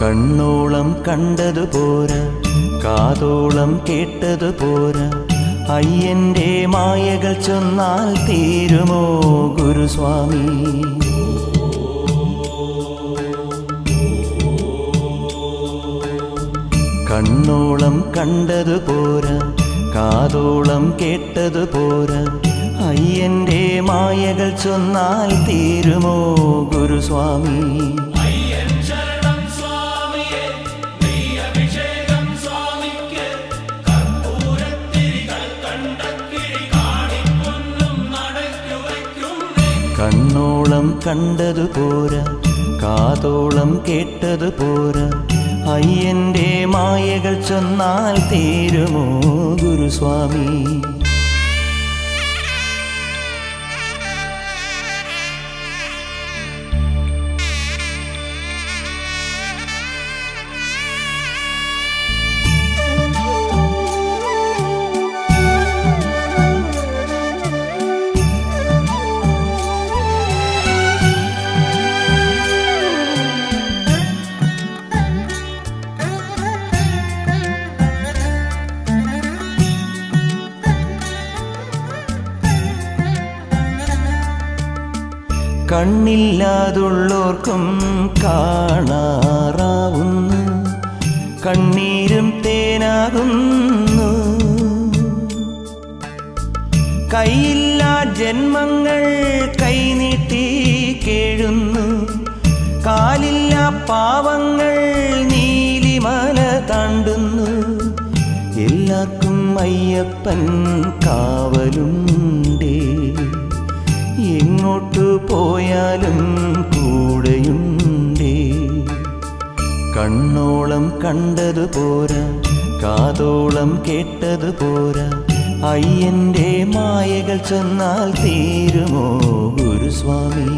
കണ്ണോളം കണ്ടതു പോരാ, കാതോളം കേട്ടതു പോരാ, അയ്യന്റെ മായകൾ ചൊന്നാൽ തീരുമോ ഗുരുസ്വാമി? കണ്ണോളം കണ്ടതു പോരാ, കാതോളം കേട്ടതു പോരാ, അയ്യന്റെ മായകൾ ചൊന്നാൽ തീരുമോ ഗുരുസ്വാമി? കണ്ണോളം കണ്ടതു പോരാ, കാതോളം കേട്ടതു പോരാ, അയ്യന്റെ മായകൾ ചൊന്നാൽ തീരുമോ ഗുരുസ്വാമി? കണ്ണില്ലാതുള്ളോർക്കും കാണാറാവുന്നു, കണ്ണീരും തേനാകുന്നു. കൈയില്ലാ ജന്മങ്ങൾ കൈനീട്ടി കേഴുന്നു, കാലില്ലാ പാവങ്ങൾ നീലിമല താണ്ടുന്നു. എല്ലാവർക്കും അയ്യപ്പൻ കാവലുണ്ടേ, എങ്ങോട്ടു പോയാലും കൂടെയുണ്ടേ. കണ്ണോളം കണ്ടതു പോരാ, കാതോളം കേട്ടതു പോരാ, അയ്യന്റെ മായകൾ ചൊന്നാൽ തീരുമോ ഗുരുസ്വാമി?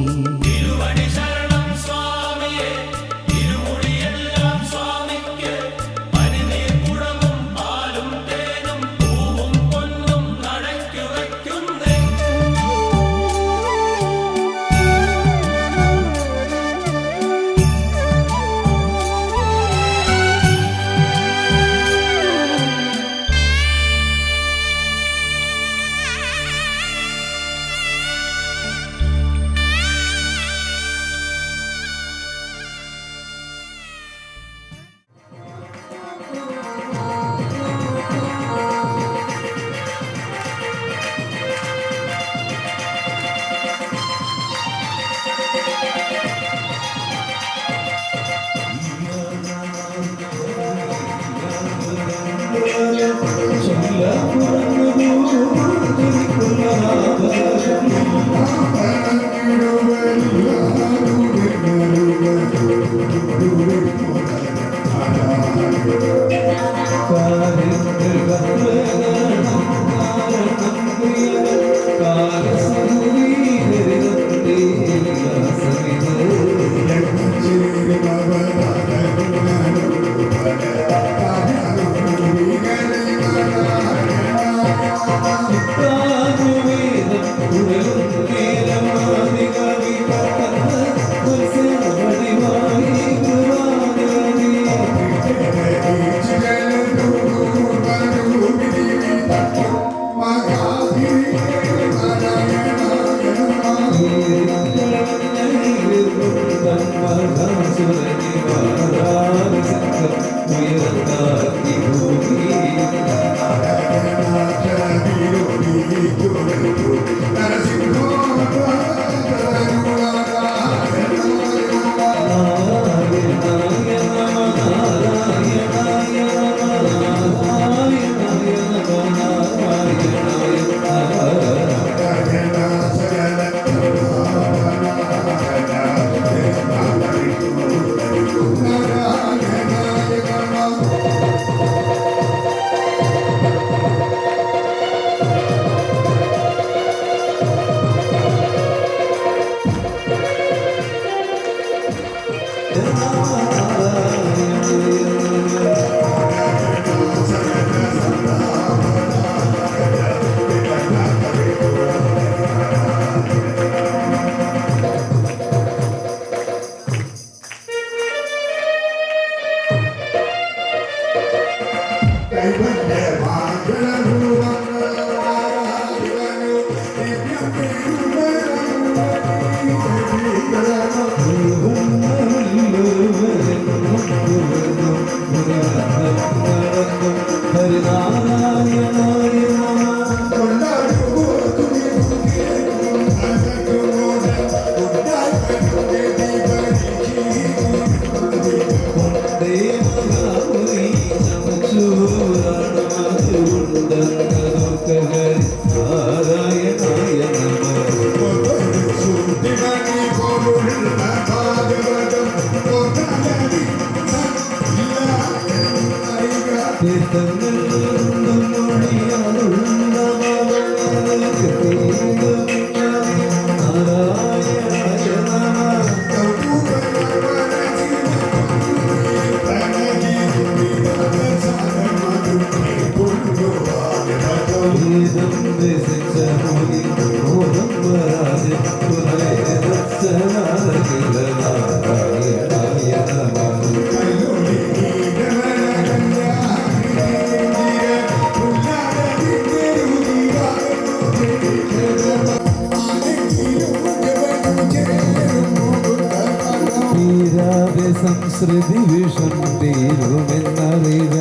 സംസ്കൃതി വിഷം തീരുമെന്നറിയ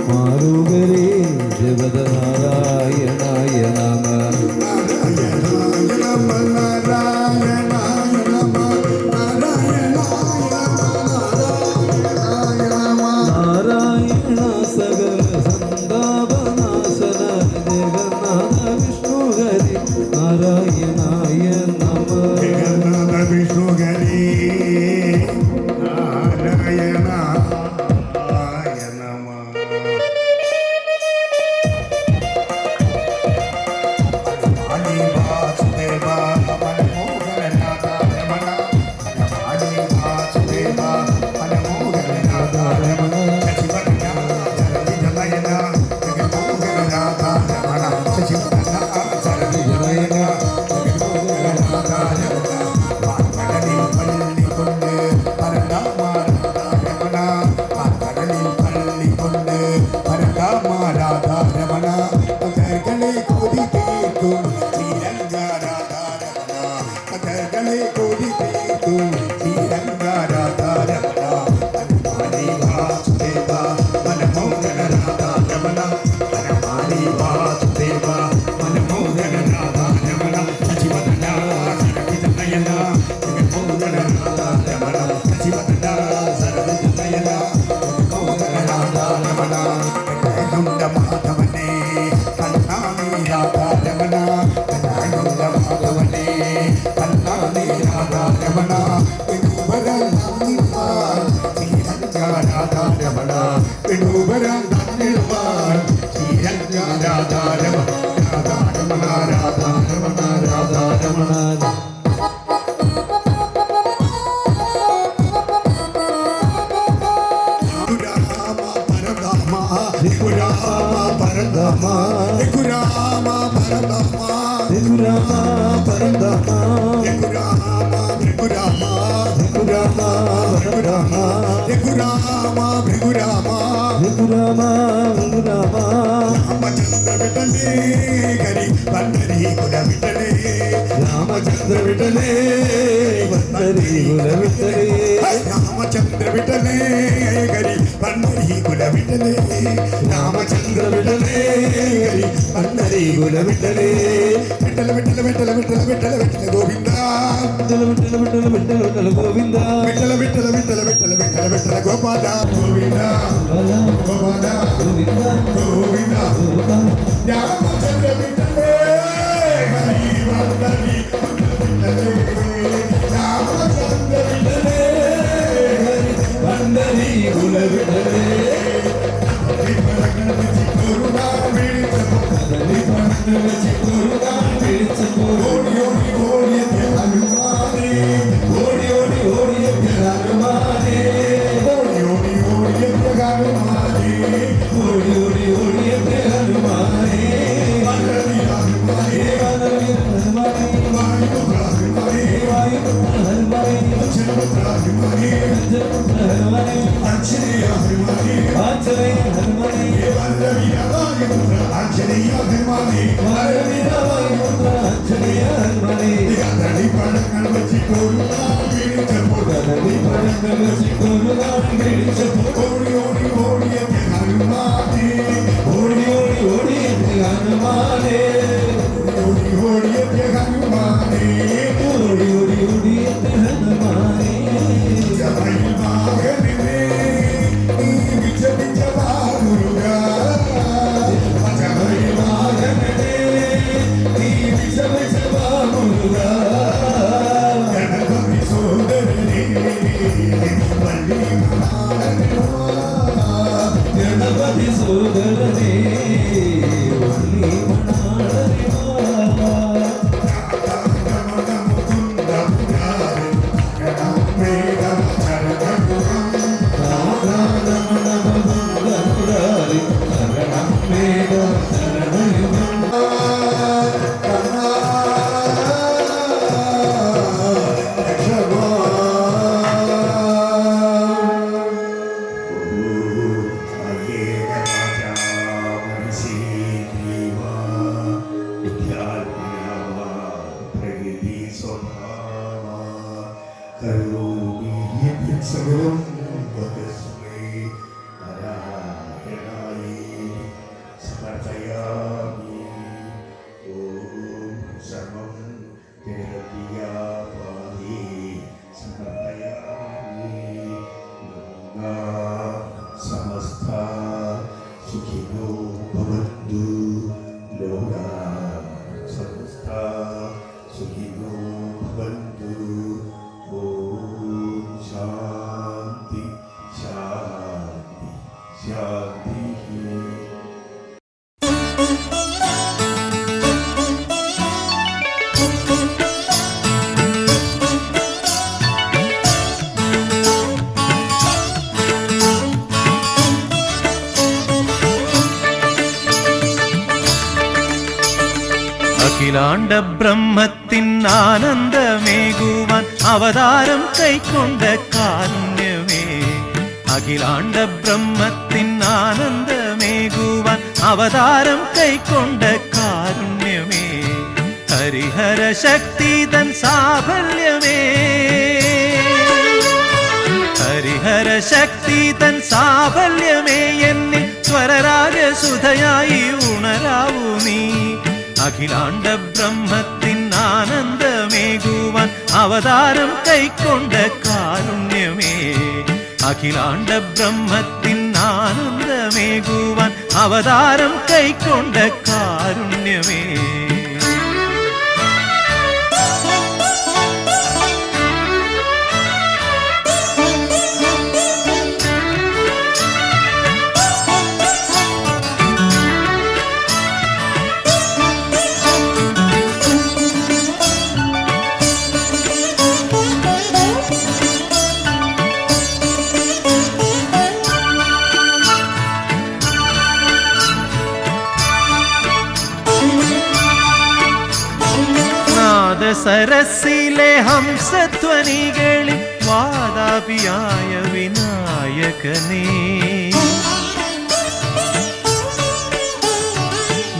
മാറുകരേ ജപദനാരായണായ നമ നാരായണ സകല സന്താപനാശന ജഗന്നാഥ വിഷ്ണു ഹരി നാരായണായ നമ ജഗന്നാഥ വിഷ്ണു ഹരി രാമചന്ദ്ര വിട്ടലേ വന്ദരി കുല വിട്ടലേ രാമചന്ദ്ര വിട്ടലേ ഹരി വന്ദരി കുല വിട്ടലേ രാമചന്ദ്ര വിട്ടലേ ഹരി വന്ദരി കുല വിട്ടലേ വിട്ടല വിട്ടല വിട്ടല വിട്ടല വിട്ടല വിട്ടല ഗോവിന്ദ വിട്ടല വിട്ടല വിട്ടല വിട്ടല വിട്ടല ഗോവിന്ദ വിട്ടല വിട്ടല വിട്ടല വിട്ടല വിട്ടല വിട്ടല ഗോപാല ഗോവിന്ദ ഗോപാല ഗോവിന്ദ ഗോവിന്ദ രാമചന്ദ്ര വിട്ടലേ ഹരി വന്ദരി രാമചന്ദ്ര വിട്ടലേ ഹരി വന്ദരി കുല വിട്ടലേ പഴങ്ങൾ വെച്ചിട്ടോടുക ഗണപതി സോദരനേ ഗണപതി സോദരനേ അഖിലാണ്ട ബ്രഹ്മത്തിൻ ആനന്ദമേകുവാൻ അവതാരം കൈക്കൊണ്ട കാരുണ്യമേ, അഖിലാണ്ട ബ്രഹ്മത്തിൻ ആനന്ദമേകുവാൻ അവതാരം കൈക്കൊണ്ട കാരുണ്യമേ, ഹരിഹര ശക്തി തൻ സാഫല്യമേ, ഹരിഹര ശക്തി തൻ സാഫല്യമേ, എന്നിൽ സ്വരരാഗസുധയായി ഉണരാവൂ നീ. അഖിലാണ്ട ബ്രഹ്മത്തിൻ ആനന്ദമേകുവാൻ അവതാരം കൈക്കൊണ്ട കാരുണ്യമേ, അഖിലാണ്ട ബ്രഹ്മത്തിൻ ആനന്ദമേകുവാൻ അവതാരം കൈക്കൊണ്ട കാരുണ്യമേ. സരസിലെ ഹംസധ്വനികളിൽ വാതാപിയായ വിനായകനേ,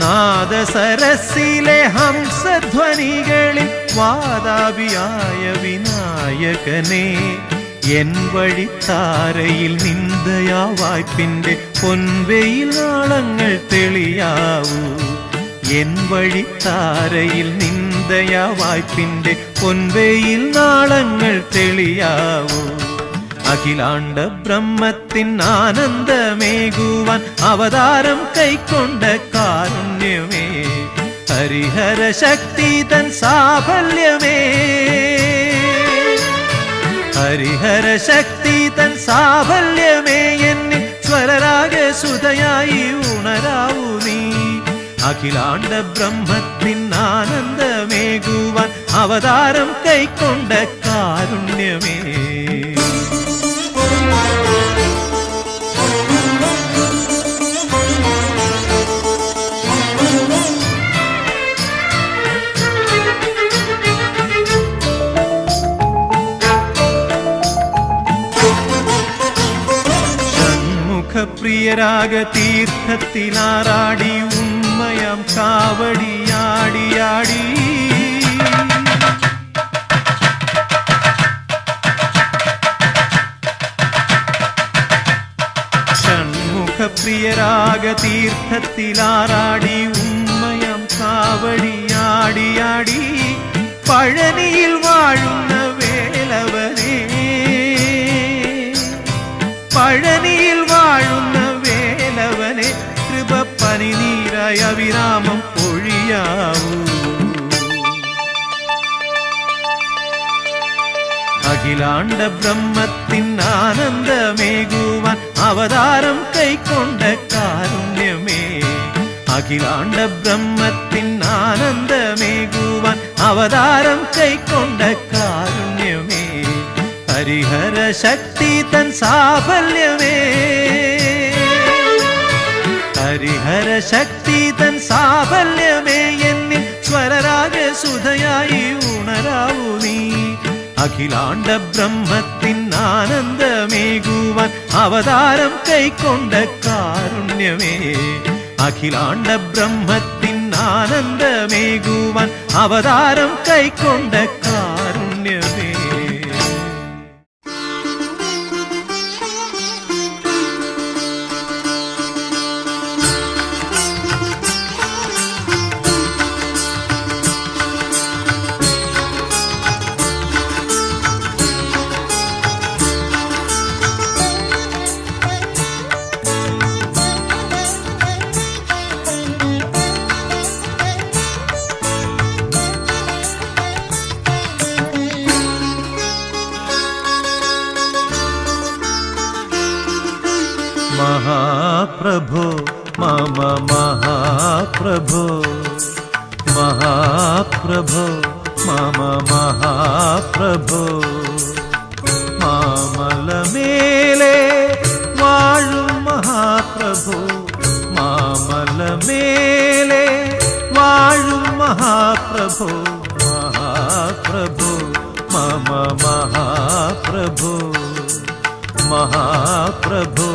നാദസരസിലെ ഹംസധ്വനികളിൽ വാതാപിയായ വിനായകനേ, എൻ വഴിത്താരയിൽ നിന്ദയാ വായ്പിന്റെ പൊൻവെയിൽ നാളങ്ങൾ തെളിയാവൂ, എൻ വഴിത്താരയിൽ നിന്ദയാ വായ്പിന്റെ പൊൻവെയിൽ നാളങ്ങൾ തെളിയാവൂ. അഖിലാണ്ട ബ്രഹ്മത്തിൻ ആനന്ദമേകുവാൻ അവതാരം കൈക്കൊണ്ട കാരുണ്യമേ, ഹരിഹര ശക്തി തൻ സാഫല്യമേ, ഹരിഹര ശക്തി തൻ സാഫല്യമേ, എന്നിൽ സ്വരരാഗസുധയായി ഉണരാവൂ നീ. അഖിലാണ്ട ബ്രഹ്മത്തിൻ ആനന്ദമേകുവാൻ അവതാരം കൈക്കൊണ്ട കാരുണ്യമേ. ഷൺമുഖപ്രിയരാഗ തീർത്ഥത്തിലാറാടി ഉമ്മയാം കാവടിയാടിയാടി, ഷൺമുഖപ്രിയരാഗ തീർത്ഥത്തിലാറാടി ഉമ്മയാം കാവടിയാടിയാടി, പഴനിയിൽ വാഴുന്ന വേലവനേ, പഴനിയിൽ വാഴുന്ന വേലവനെ, കൃപ പനിനീരായ വിരാമം പൊഴിയാവൂ. അഖിലാണ്ട ബ്രഹ്മത്തിൻ ആനന്ദമേകുവാൻ അവതാരം കൈക്കൊണ്ട കാരുണ്യമേ. അഖിലാണ്ട ബ്രഹ്മത്തിൻ ആനന്ദമേകുവാൻ അവതാരം കൈക്കൊണ്ട കാരുണ്യമേ. ഹരിഹര ശക്തി തൻ സാഫല്യമേ. ഹരിഹര ശക്തി തൻ സാഫല്യമേ. എന്നിൽ സ്വരരാഗസുധയായി ഉണരാവൂ നീ. അഖിലാണ്ട ബ്രഹ്മത്തിൻ ആനന്ദമേകുവാൻ അവതാരം കൈക്കൊണ്ട കാരുണ്യമേ. അഖിലാണ്ട ബ്രഹ്മത്തിൻ ആനന്ദമേകുവാൻ അവതാരം കൈക്കൊണ്ട കാരുണ്യമേ. महाप्रभो मम महाप्रभो महाप्रभो मम महाप्रभो मामलमेले वाळुम महाप्रभो मामलमेले वाळुम महाप्रभो महाप्रभो मम महाप्रभो महाप्रभो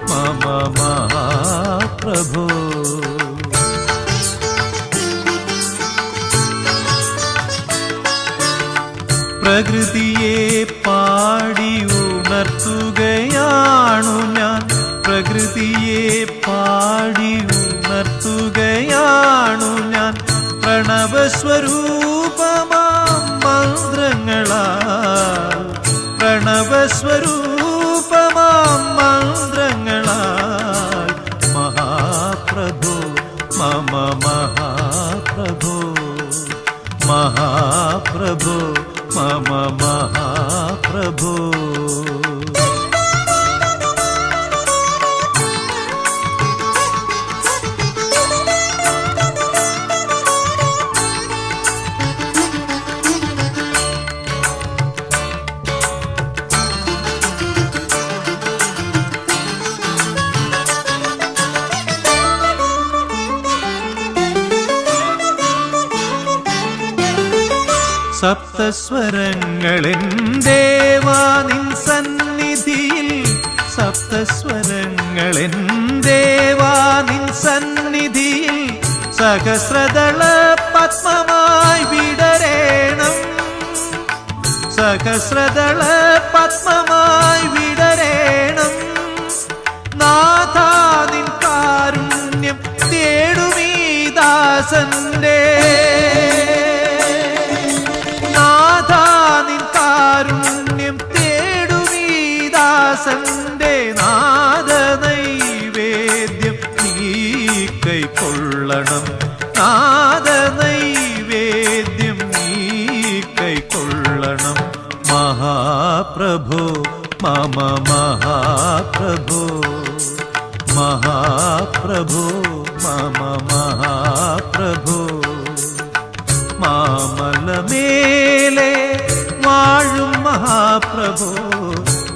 मम महाप्रभो പ്രകൃതിയെ പാടി ഉണർത്തുകയാണു ഞാൻ പ്രകൃതിയെ പാടി ഉണർത്തുകയാണു ഞാൻ പ്രണവസ്വരൂപമാം മന്ത്രങ്ങളാൽ പ്രണവസ്വരൂപമാം മന്ത്രങ്ങളാൽ മഹാപ്രഭോ മമ മഹാപ്രഭോ മഹാപ്രഭോ മമ മഹാപ്രഭോ സപ്തസ്വരങ്ങളെൻ ദേവാ നിൻ സന്നിധിയിൽ സപ്തസ്വരങ്ങളെൻ ദേവാ നിൻ സന്നിധിയിൽ സഹസ്രദള പത്മമായി വിടരേണം സഹസ്രദള പത്മമായി വിടരേണം നാഥാ നിൻ കാരുണ്യം തേടുമീ ദാസന്റെ കാരുണ്യം തേടുമീ ദാസന്റെ നാദ നൈവേദ്യം നീ കൈക്കൊള്ളണം നാദ നൈവേദ്യം നീ കൈക്കൊള്ളണം മഹാപ്രഭോ മമ മഹാപ്രഭോ മഹാപ്രഭോ മമ മഹാപ്രഭോ മാമലമേലെ വാഴും മഹാപ്രഭോ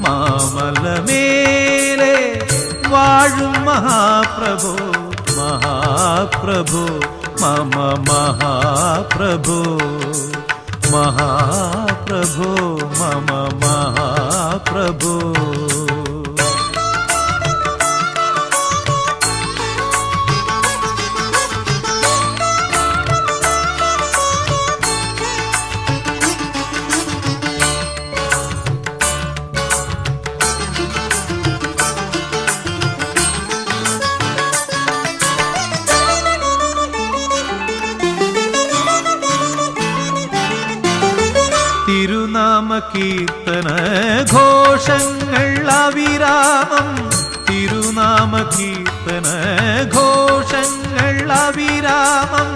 മാമലമേലെ വാഴും മഹാപ്രഭോ മഹാപ്രഭോ മമ മഹാപ്രഭോ മഹാപ്രഭോ മമ മഹാപ്രഭോ തിരുനാമ കീർത്തന ഘോഷങ്ങൾ അവിരാമം തിരുനാമ കീർത്തന ഘോഷങ്ങൾ അവിരാമം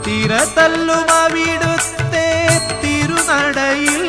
തിരതല്ലും അവിടുത്തെ തിരുനടയിൽ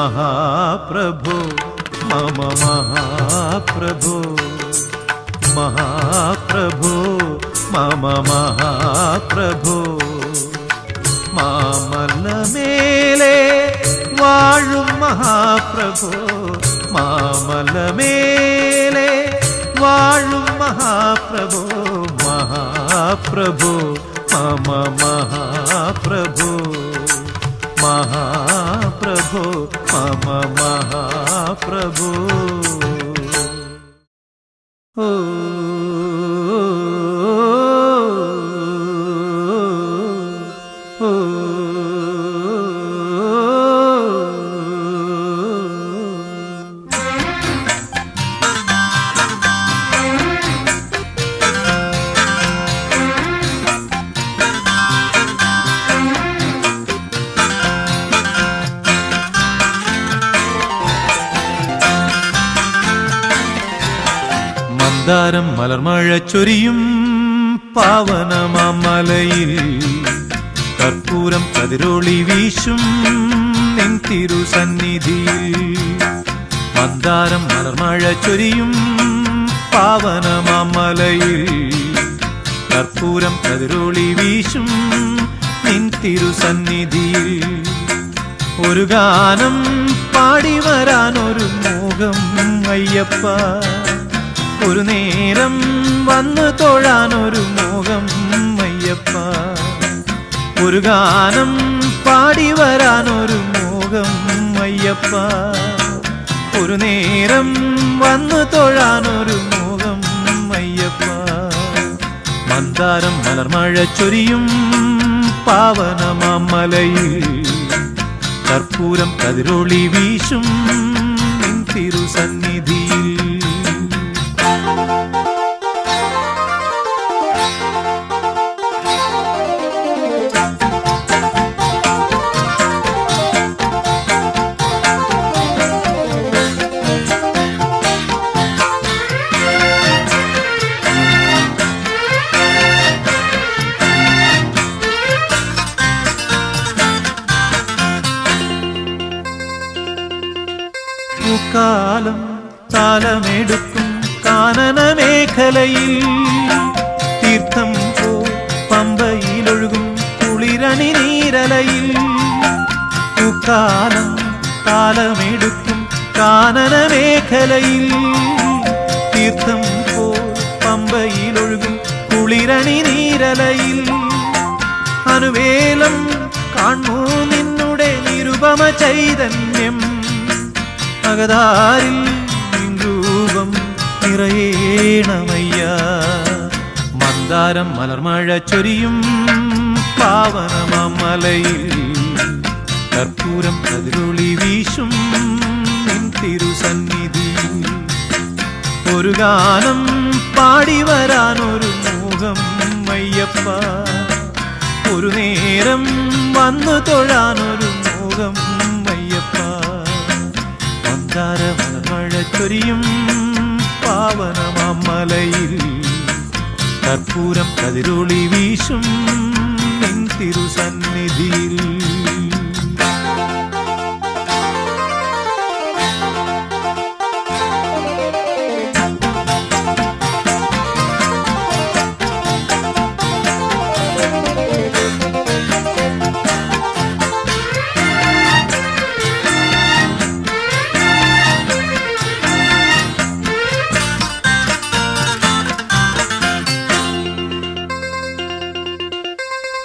महाप्रभो मम महाप्रभो महाप्रभो मम महाप्रभो മാമലമേലെ വാഴും മഹാപ്രഭോ മാമലമേലെ വാഴും മഹാപ്രഭോ മഹാപ്രഭോ മമ മഹാപ്രഭോ മഹാപ്രഭോ മമ മഹാപ്രഭോ ഓ മന്ദാരം മലർമഴ ചൊരിയും പാവനമാമലയിൽ കർപ്പൂരം കതിരൊളി വീശും നിൻ തിരുസന്നിധിയിൽ മന്ദാരം മലർമഴ ചൊരിയും പാവനമാമലയിൽ കർപ്പൂരം കതിരൊളി വീശും നിൻ തിരുസന്നിധിയിൽ ഒരു ഗാനം പാടി വരാനൊരു മോഹം അയ്യപ്പ ഒരു നേരം വന്നു തൊഴാനൊരു മോഹം അയ്യപ്പ ഒരു ഗാനം പാടി വരാനൊരു മോഹം അയ്യപ്പ ഒരു നേരം വന്നു തൊഴാനൊരു മോഹം അയ്യപ്പ മന്ദാരം മലർമഴ ചൊരിയും പാവനമാമലയിൽ കർപ്പൂരം കതിരൊളി വീശും നിൻ തിരുസന്നിധിയിൽ കാലം താലമെടുക്കും കാനന മേഖലയിൽ തീർത്ഥം പോ പമ്പയിലൊഴുകും കുളിരണി നീരലയിൽ കാലം താലമെടുക്കും കാനന മേഖലയിൽ തീർത്ഥം പോ പമ്പയിലൊഴുകും കുളിരണി നീരലയിൽ അനുവേലം കാണൂ നിന്നുടെ നിരുപമ ചൈതന്യം അകതാരിൽ രൂപം നിറയേണമയ്യ മന്ദാരം മലർമഴ ചൊരിയും പാവനമാമലയിൽ കർപ്പൂരം കതിരൊളി വീശും നിൻ തിരുസന്നിധിയിൽ ഒരു ഗാനം പാടി വരാനൊരു മോഹം അയ്യപ്പ ഒരു നേരം വന്നു തൊഴാനൊരു മോഹം അയ്യപ്പ മന്ദാരമലർമഴ ചൊരിയും പാവനമാമലയിൽ കർപ്പൂരം കതിരൊളി വീശും നിൻ തിരുസന്നിധിയിൽ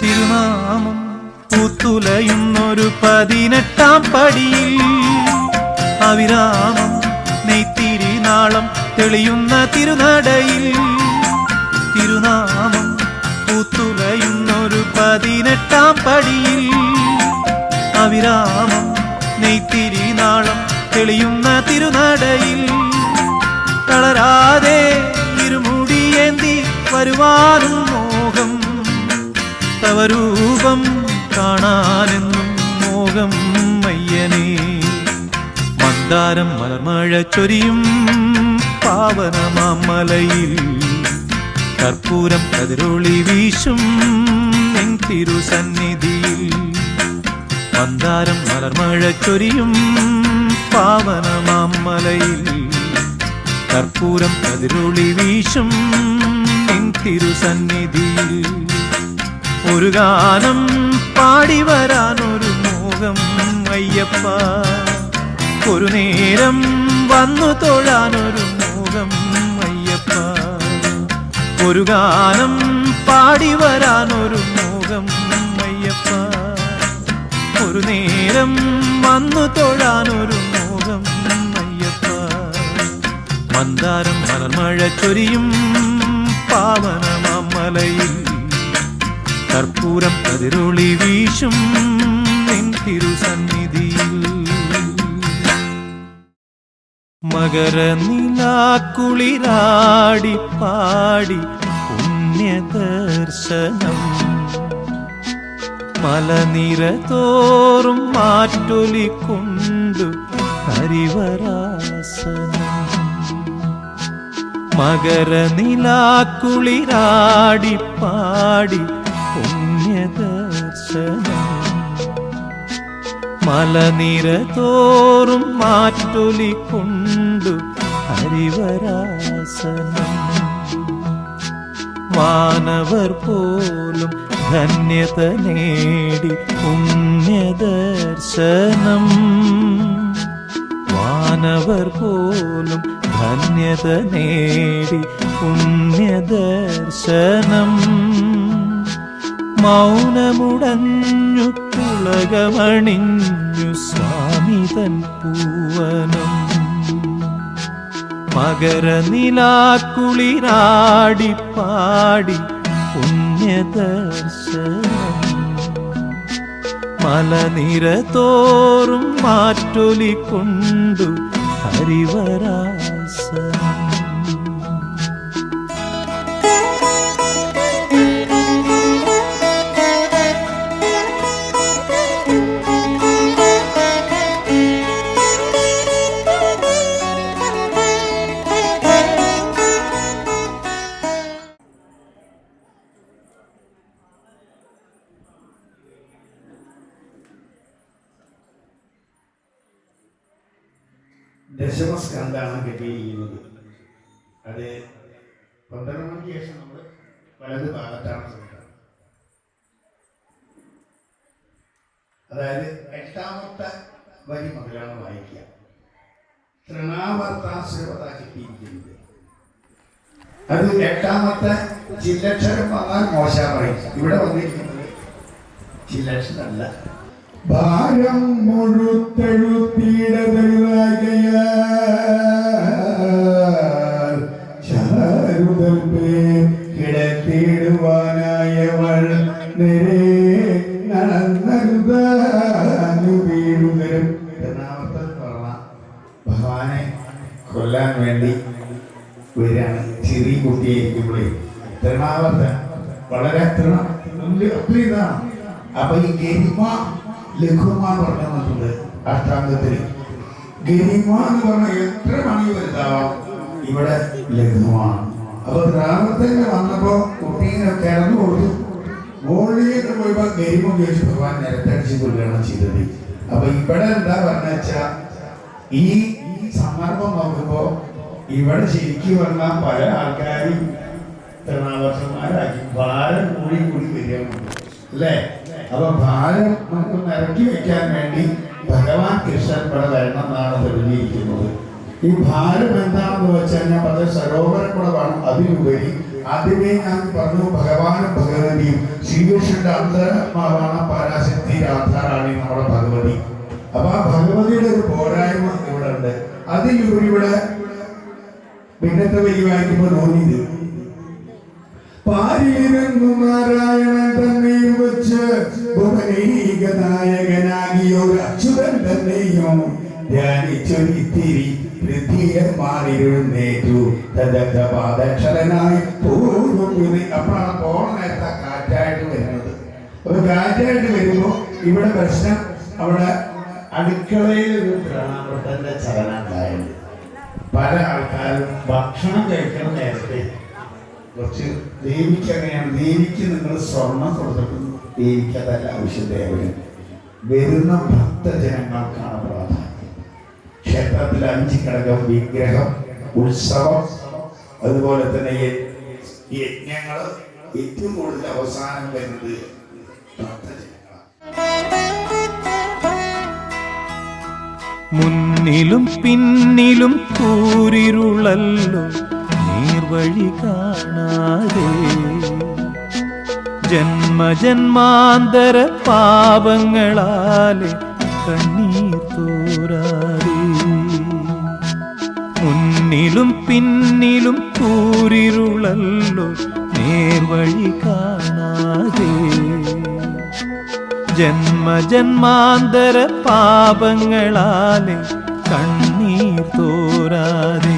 തിരുനാമം പൂത്തുലയുന്നൊരു 18-ാം പടിയിൽ അവിരാമം നെയ്ത്തിരി നാളം തെളിയുന്ന തിരുനടയിൽ തിരുനാമം പൂത്തുലയുന്നൊരു 18-ാം പടിയിൽ അവിരാമം നെയ്ത്തിരി നാളം തെളിയുന്ന തിരുനടയിൽ തളരാതെ ഇരുമുടിയേന്തി വരുവാനും മോഹം തവരൂപം കാണാനെന്നും മോഹം അയ്യനേ മന്ദാരം മലർമഴ ചൊരിയും പാവനമാമലയിൽ കർപ്പൂരം കതിരൊളി വീശും നിൻ തിരുസന്നിധിയിൽ മന്ദാരം മലർമഴ ചൊരിയും പാവനമാമലയിൽ കർപ്പൂരം കതിരൊളി വീശും നിൻ തിരുസന്നിധിയിൽ ഒരു ഗാനം പാടി വരാനൊരു മോഹം അയ്യപ്പ ഒരു നേരം വന്നു തൊഴാനൊരു മോഹം അയ്യപ്പ ഒരു ഗാനം പാടി വരാനൊരു മോഹം അയ്യപ്പ ഒരു നേരം വന്നു തൊഴാനൊരു മോഹം അയ്യപ്പ മന്ദാരം മലർമഴ ചൊരിയും പാവനമാമലയിൽ കർപ്പൂരം കതിരൊളി വീശും നിൻ തിരുസന്നിധിയിൽ മകരനിലാക്കുളിരാടി പാടി പുണ്യദർശനം മലനിര തോറും മാറ്റൊലിക്കൊണ്ടു ഹരിവരാസനം മകരനിലാക്കുളിരാടി പാടി പുണ്യദർശനം മലനിര തോറും മാറ്റൊലിക്കൊണ്ടു ഹരിവരാസനം വാനവർ പോലും ധന്യത നേടി പുണ്യദർശനം വാനവർ പോലും ധന്യത നേടി പുണ്യദർശനം മൗനമുടഞ്ഞു പുളകമണിഞ്ഞു സ്വാമിതൻ പൂവനം മകരനിലാക്കുളിരാടി പാടി പുണ്യദർശനം മലനിര തോറും മാറ്റൊലിക്കൊണ്ടു ഹരിവരാസനം ദശമസ്കന്ധാണ് കിട്ടിയിരിക്കുന്നത്. അത് 12 മണിക്ക് ശേഷം നമ്മൾ വലത് ഭാഗത്താണ് ശ്രമിക്കുന്നത്. അതായത് 8ാമത്തെ വരി മുതലാണ് വായിക്കുക. തൃണാവർത്താശ്രവത കിട്ടിയിരിക്കുന്നത്. അത് 8ാമത്തെ ചില്ലക്ഷരം വന്നാൽ മോശം പറയും. ഇവിടെ വന്നിരിക്കുന്നത് ചില്ലക്ഷരമല്ല. ഭാരം മുഴുത്തെഴുത്തിയിടതരുതാകയാൽ ചാരുതൽ പേർ കിടത്തിയിടുവാനായവൾ നിരേ നടന്നരുതാനു വീഴുതരും. എറണാകുളത്ത് പറഞ്ഞ ഭഗവാനെ കൊല്ലാൻ വേണ്ടി വരികയാണ്. ചെറിയ കുട്ടിയായിരിക്കുമ്പോഴേ തൃണാവർത്തൻ വളരെ ഇതാണ്. അപ്പൊ ഈ ഗരിമ ലഘുമ പറഞ്ഞു വന്നിട്ടുണ്ട് അഷ്ടാംഗത്തിൽ. ഗരിമ എന്ന് പറഞ്ഞാൽ എത്ര മണി വലുതാവാം, ഇവിടെ ലഘുമാണ്. അപ്പൊ ഗ്രാമത്തിൽ വന്നപ്പോ കുട്ടീനെ കിടന്നു കൊടുത്തു. മോളിലേക്ക് പോയപ്പോ ഗരിമ ഉപയോഗിച്ച് ഭഗവാൻ നിരത്തടിച്ച് കൊല്ലുകയാണ് ചെയ്തത്. അപ്പൊ ഇവിടെ എന്താ പറഞ്ഞ വെച്ചാ ഈ സന്ദർഭം നോക്കുമ്പോ ഇവിടെ ശരിക്കും പറഞ്ഞാൽ പല ആൾക്കാരും തൃണാവർഷന്മാരാക്കി ഭാരം കൂടി വരികയാണ് അല്ലേ. അപ്പൊ ഭാരം നമുക്കൊന്ന് ഇറക്കി വെക്കാൻ വേണ്ടി ഭഗവാൻ കൃഷ്ണൻ ഇവിടെ വരണം എന്നാണ് തെളിഞ്ഞിരിക്കുന്നത്. ഈ ഭാരം എന്താണെന്ന് വെച്ചാൽ ഞാൻ പറഞ്ഞ സരോവരം കൂടെ വേണം. അതിലുപരി ആദ്യമേ ഞാൻ പറഞ്ഞു ഭഗവാനും ഭഗവതിയും ശ്രീകൃഷ്ണന്റെ അന്തരാത്മാവാണ് പരാശക്തി രാധാറാണി നമ്മുടെ ഭഗവതി. അപ്പൊ ആ ഭഗവതിയുടെ ഒരു പോരായ്മ ഇവിടെ ഉണ്ട്. അതിലുപരി ഇവിടെ പിന്നത്തെ വരി വായിക്കുമ്പോൾ തോന്നിയത് പാരിലിരുന്നു നാരായണൻ തന്നെയും വെച്ച് ഭുവനീക നായകനാകിയൊരു അച്യുതൻ തന്നെയും ധ്യാനിച്ചൊരിത്തിരി പൃഥ്വിയന്മാരിരുന്നേറ്റു പാദക്ഷരനായി പൂർവ്വ. അപ്പോഴാണ് പോണ നേരത്തെ കാറ്റായിട്ട് വരുന്നത്. ഒരു കാറ്റായിട്ട് വരുമ്പോ ഇവിടെ പ്രശ്നം അവിടെ അടുക്കളയിൽ ഒരു പ്രണാമത്തിന്റെ ചലനം ഉണ്ടായത്. പല ആൾക്കാരും ഭക്ഷണം കഴിക്കുന്ന നേരത്തെ കുറച്ച് ദേവിക്ക് അങ്ങനെയാണ്. ദേവിക്ക് നിങ്ങൾ സ്വർണം കൊടുത്തിട്ടുണ്ട്. ദേവിക്ക് അതല്ല ആവശ്യം. ദേവന് വരുന്ന ഭക്തജനങ്ങൾക്കാണ് പ്രാധാന്യം. ക്ഷേത്രത്തിൽ 5 ഘടകം, വിഗ്രഹം, ഉത്സവം, അതുപോലെ തന്നെ യജ്ഞങ്ങൾ, ഏറ്റവും കൂടുതൽ അവസാനം വരുന്നത് ഭക്തജനങ്ങളാണ്. മുന്നിലും പിന്നിലും കൂരിരുളല്ലോ നീർവഴി കാണാതെ, ജന്മജന്മാന്തര പാപങ്ങളാലെ കണ്ണീർ തോരാതെ. മുന്നിലും പിന്നിലും കൂരിരുളല്ലോ നേർവഴി കാണാതെ, ജന്മജന്മാന്തര പാപങ്ങളാലെ കണ്ണീർ തോരാതെ.